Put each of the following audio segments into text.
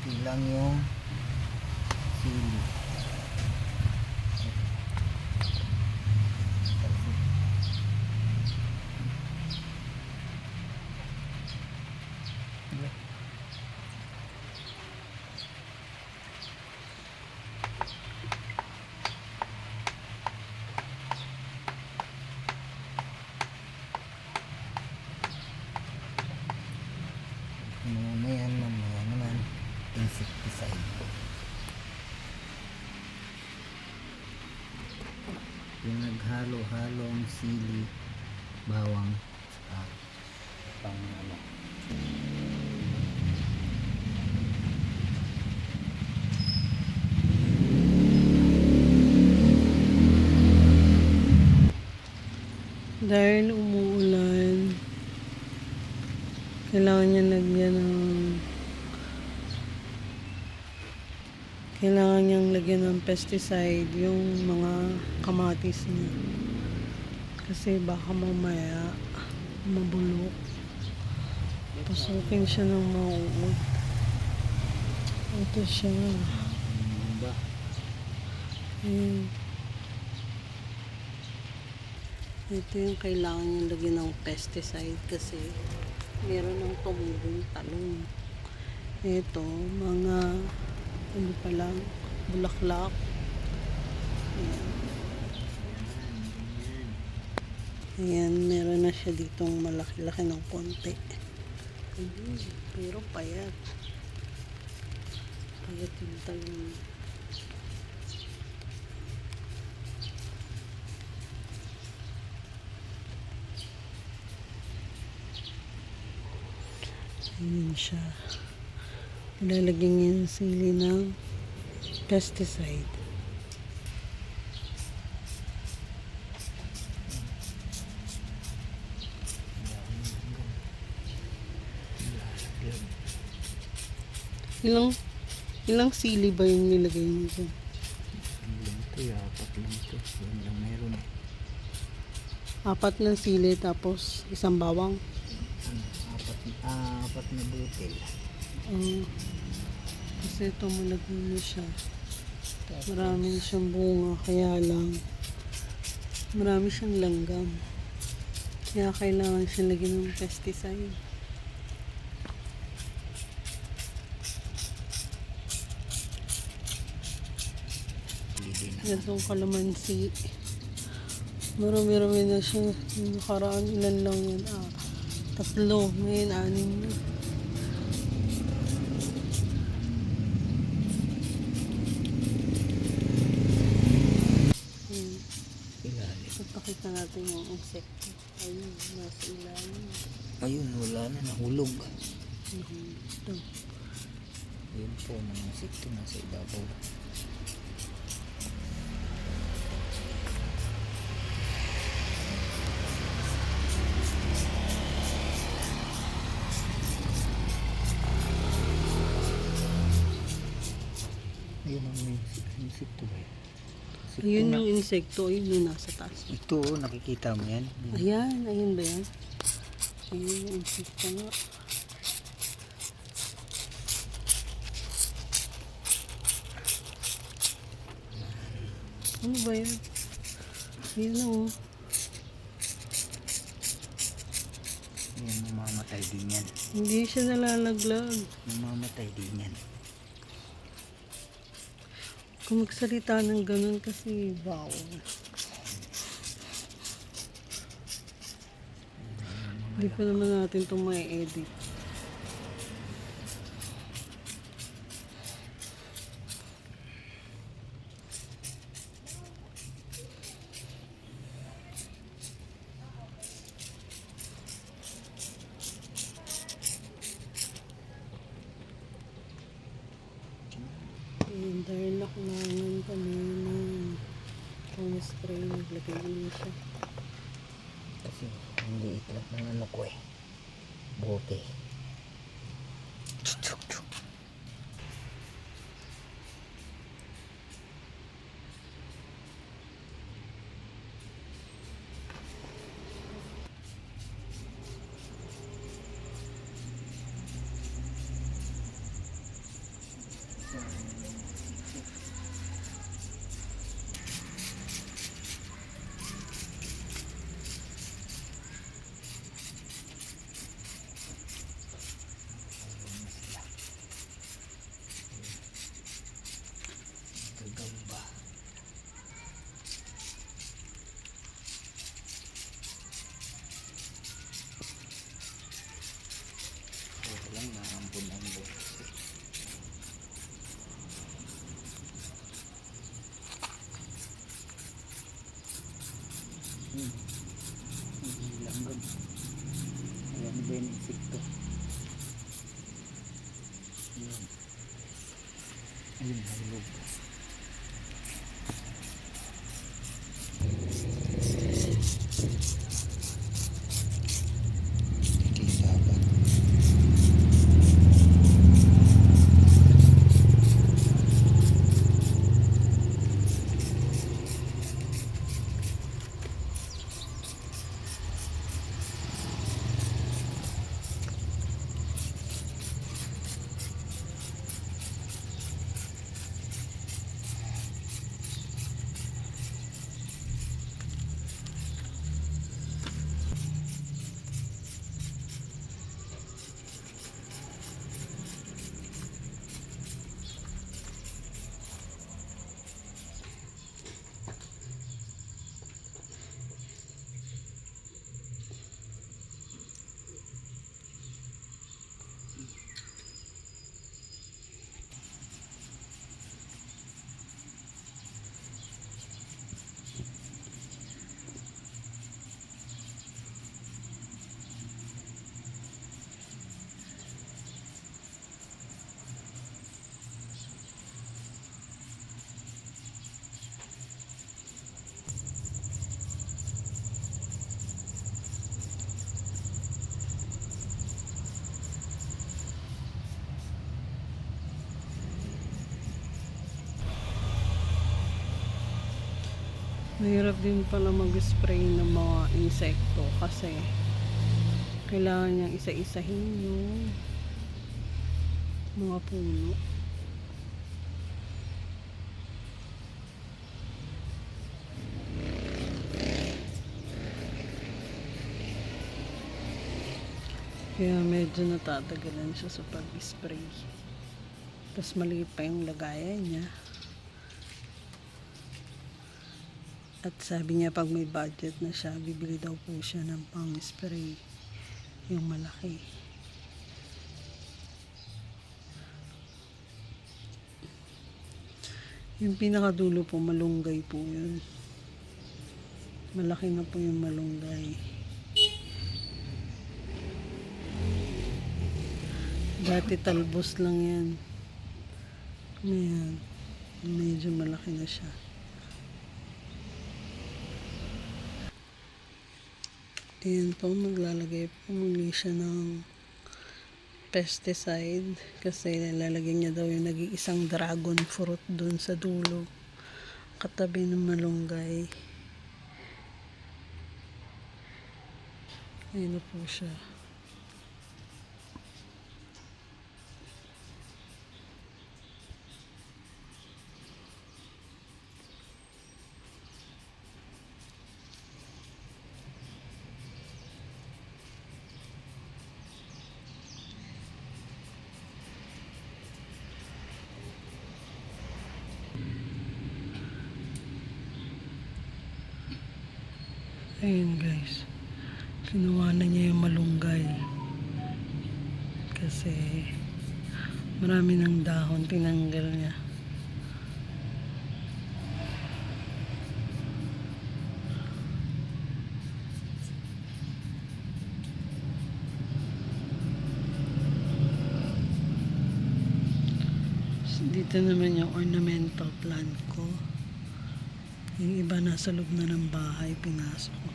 lang yung sili. Mamaya naman insecticide. Pinaghalo-halo ang sili, bawang, at pang ano. Dahil umuulan, kailangan niya lagyan ng pesticide yung mga kamatis niya. Kasi baka mamaya mabulok. Pasukin siya ng mauod. Ito siya. Ayan. Ito yung kailangan niyang lagyan ng pesticide kasi meron ng tumubong talong. Ito, mga ano pa lang, bulaklak. Ayan. Ayan, meron na siya ditong malaki-laki ng konti. Ayun, pero payat. Payat yung talong. Ayan siya. Ilalagyan niya yung sili ng pesticide. Ilang sili ba yung nilagay niyo dyan? Apat lang ito. Yan lang meron eh. 4 na sili tapos isang bawang. Apat na butil. Kasi ito malagyan na siya. Marami na siyang bunga, kaya lang marami siyang langgam. Kaya kailangan siyang lagyan ng pesticide. Itong kalamansi. Marami-rami na siya. Yung nakaraan, ilan lang yan? 3. Ngayon, 6 na. Ipakita natin yung insekto. Ayun, nasa ilalim. Ayun, wala na, nahulog. Ito. Ayun po, mga insekto nasa ibabaw. Ayun ang insekto ba yun? Ayun yung insekto, ayun yung nasa taas. Ito, nakikita mo yan? Ayan, ayun ba yan? Ayun yung insekto nga. Ano ba yan? Ayun lang oh. Yan, mamamatay din yan. Hindi siya nalalaglag. Mamamatay din yan. Kung magsalita ng ganun kasi wow. Hindi pa naman natin ito ma-edit. And dahil nakulangan kami ng pang-spray, naglagay din siya. Kasi hindi itlap ng ano ko eh. Bote. ba yung insekto? Ayun. Ayun, nahulog. Kikita ba? Mahirap din pala mag-spray ng mga insekto kasi kailangan niyang isa-isahin yung mga puno. Kaya medyo natatagalan siya sa pag-spray. Tapos maliit pa yung lagayan niya. At sabi niya pag may budget na siya, bibili daw po siya ng pang-spray. Yung malaki. Yung pinakadulo po, malunggay po yun. Malaki na po yung malunggay. Dati talbos lang yan. Ngayon, medyo malaki na siya. Ayan po, maglalagay po muli siya ng pesticide kasi lalagyan niya daw yung nag-iisang dragon fruit dun sa dulo katabi ng malunggay. Ayan na po siya. Ayun guys, kinuha na niya yung malunggay kasi marami ng dahon tinanggal niya. Dito naman yung ornamental plant ko. Yung iba nasa loob na ng bahay, pinasok ko.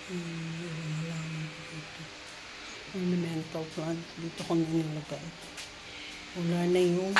Yung halaman ko dito. Ornamental plant. Dito ko nilagay. Wala na yung